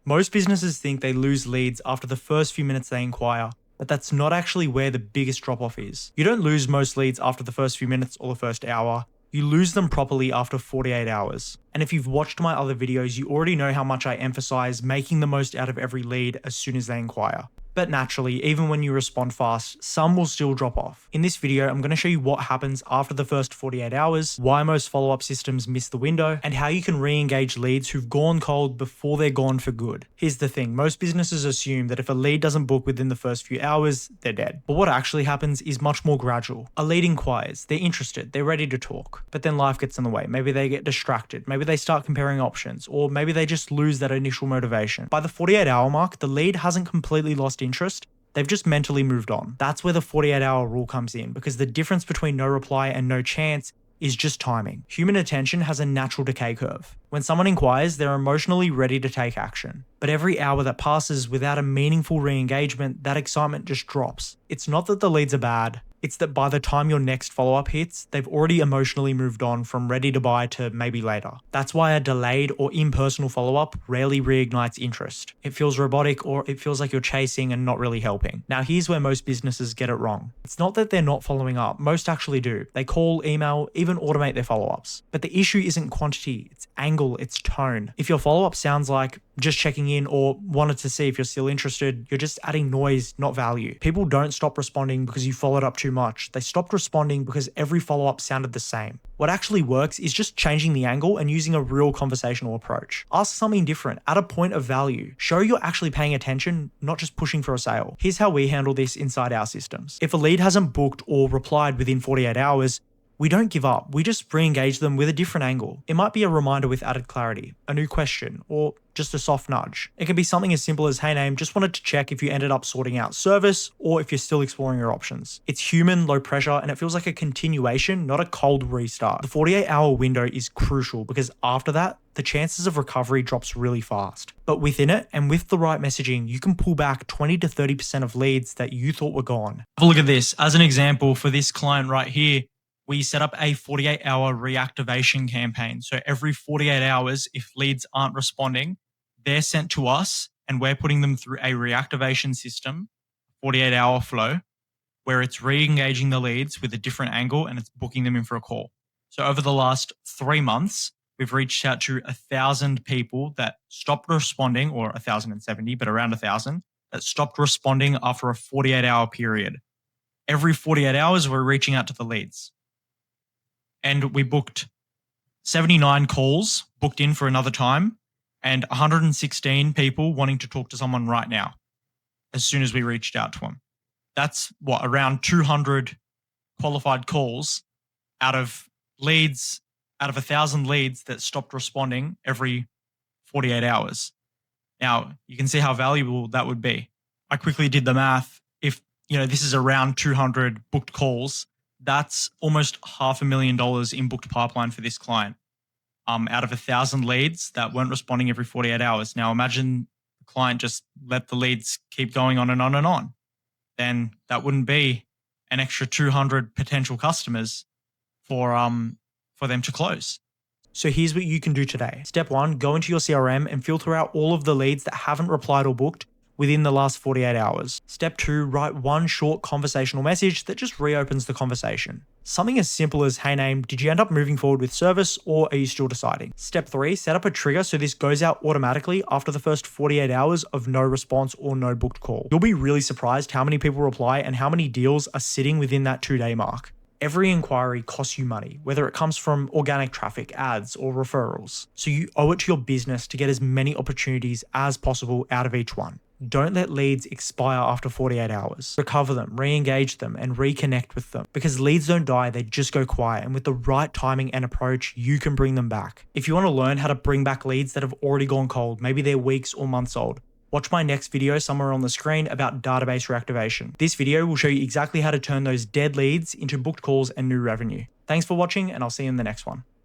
Most businesses think they lose leads after the first few minutes they inquire, but that's not actually where the biggest drop-off is. You don't lose most leads after the first few minutes or the first hour. You lose them properly after 48 hours. And if you've watched my other videos, you already know how much I emphasize making the most out of every lead as soon as they inquire. But naturally, even when you respond fast, some will still drop off. In this video, I'm going to show you what happens after the first 48 hours, why most follow-up systems miss the window, and how you can re-engage leads who've gone cold before they're gone for good. Here's the thing, most businesses assume that if a lead doesn't book within the first few hours, they're dead. But what actually happens is much more gradual. A lead inquires, they're interested, they're ready to talk, but then life gets in the way. Maybe they get distracted, maybe they start comparing options, or maybe they just lose that initial motivation. By the 48-hour mark, the lead hasn't completely lost interest, they've just mentally moved on. That's where the 48-hour rule comes in, because the difference between no reply and no chance is just timing. Human attention has a natural decay curve. When someone inquires, they're emotionally ready to take action. But every hour that passes without a meaningful re-engagement, that excitement just drops. It's not that the leads are bad, it's that by the time your next follow-up hits, they've already emotionally moved on from ready to buy to maybe later. That's why a delayed or impersonal follow-up rarely reignites interest. It feels robotic, or it feels like you're chasing and not really helping. Now here's where most businesses get it wrong. It's not that they're not following up, most actually do. They call, email, even automate their follow-ups. But the issue isn't quantity, it's angle, it's tone. If your follow-up sounds like just checking in or wanted to see if you're still interested, you're just adding noise, not value. People don't stop responding because you followed up too much. They stopped responding because every follow-up sounded the same. What actually works is just changing the angle and using a real conversational approach. Ask something different, add a point of value. Show you're actually paying attention, not just pushing for a sale. Here's how we handle this inside our systems. If a lead hasn't booked or replied within 48 hours, we don't give up, we just re-engage them with a different angle. It might be a reminder with added clarity, a new question, or just a soft nudge. It can be something as simple as, hey name, just wanted to check if you ended up sorting out service or if you're still exploring your options. It's human, low pressure, and it feels like a continuation, not a cold restart. The 48-hour window is crucial because after that, the chances of recovery drops really fast. But within it, and with the right messaging, you can pull back 20 to 30% of leads that you thought were gone. Have a look at this. As an example for this client right here, we set up a 48-hour reactivation campaign. So every 48 hours, if leads aren't responding, they're sent to us and we're putting them through a reactivation system, 48-hour flow, where it's re-engaging the leads with a different angle and it's booking them in for a call. So over the last 3 months, we've reached out to 1,000 people that stopped responding, or 1,070, but around 1,000, that stopped responding after a 48-hour period. Every 48 hours, we're reaching out to the leads. And we booked 79 calls booked in for another time and 116 people wanting to talk to someone right now as soon as we reached out to them. That's around 200 qualified calls out of 1,000 leads that stopped responding every 48 hours. Now, you can see how valuable that would be. I quickly did the math. If this is around 200 booked calls, that's almost $500,000 in booked pipeline for this client. Out of 1,000 leads that weren't responding every 48 hours. Now imagine the client just let the leads keep going on and on and on. Then that wouldn't be an extra 200 potential customers for them to close. So here's what you can do today. Step 1, go into your CRM and filter out all of the leads that haven't replied or booked within the last 48 hours. Step 2, write one short conversational message that just reopens the conversation. Something as simple as, hey name, did you end up moving forward with service or are you still deciding? Step 3, set up a trigger so this goes out automatically after the first 48 hours of no response or no booked call. You'll be really surprised how many people reply and how many deals are sitting within that 2-day mark. Every inquiry costs you money, whether it comes from organic traffic, ads, or referrals. So you owe it to your business to get as many opportunities as possible out of each one. Don't let leads expire after 48 hours. Recover them, re-engage them, and reconnect with them. Because leads don't die, they just go quiet. And with the right timing and approach, you can bring them back. If you want to learn how to bring back leads that have already gone cold, maybe they're weeks or months old, watch my next video somewhere on the screen about database reactivation. This video will show you exactly how to turn those dead leads into booked calls and new revenue. Thanks for watching, and I'll see you in the next one.